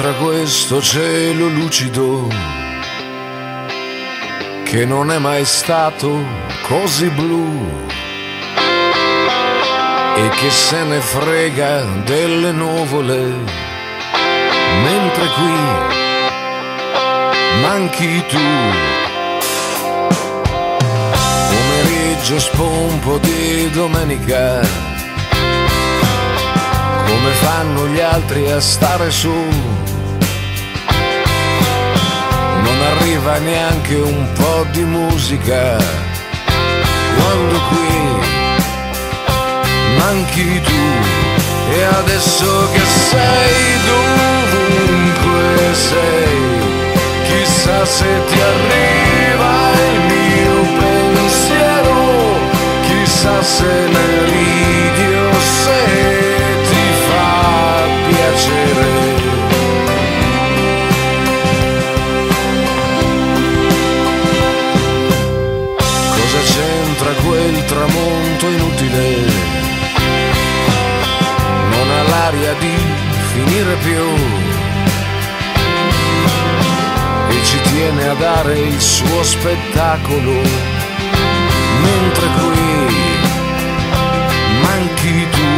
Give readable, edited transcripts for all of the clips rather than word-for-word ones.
c'entra questo cielo lucido che non è mai stato così blu e che se ne frega delle nuvole, mentre qui manchi tu? Pomeriggio spompo di domenica, come fanno gli altri a stare su? Non arriva neanche un po' di musica, quando qui manchi tu. E adesso che sei dovunque sei, chissà se ti arriva il mio pensiero, chissà se ne ridi o se ti fa piacere. Cosa c'entra quel tramonto inutile? Non ha l'aria di finire più e ci tiene a dare il suo spettacolo, mentre qui manchi tu,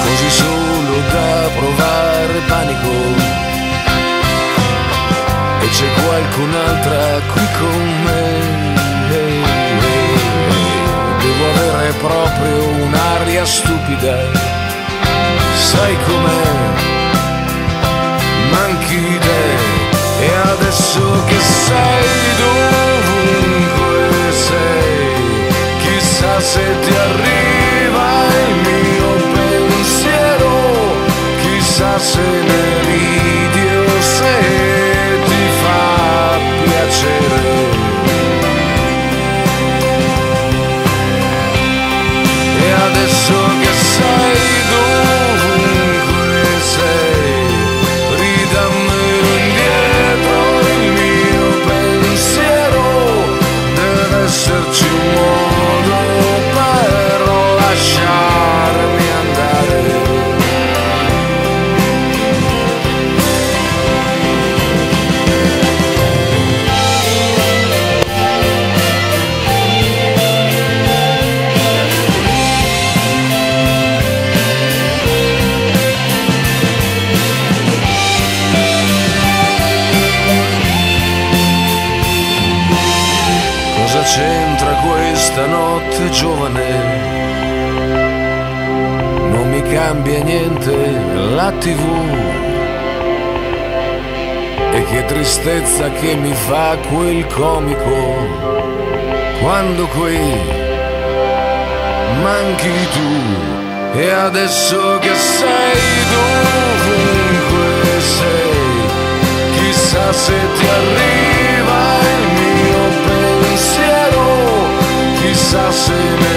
così solo da provare panico. E c'è qualcun'altra qui con me. Devo avere proprio un'aria stupida, sai com'è? Manchi te. E adesso che sei dovunque sei, chissà se ti arriva il mio pensiero, chissà se ne ridi o se ti fa piacere. E adesso che sei dovunque sei, ridammelo indietro il mio pensiero. Deve esserci un modo per lasciarmi andare. Cosa c'entra questa notte giovane? Non mi cambia niente la TV. E che tristezza che mi fa quel comico, quando qui manchi tu. E adesso che sei dovunque sei, chissà se ti arriva il mio pensiero, chissà se ne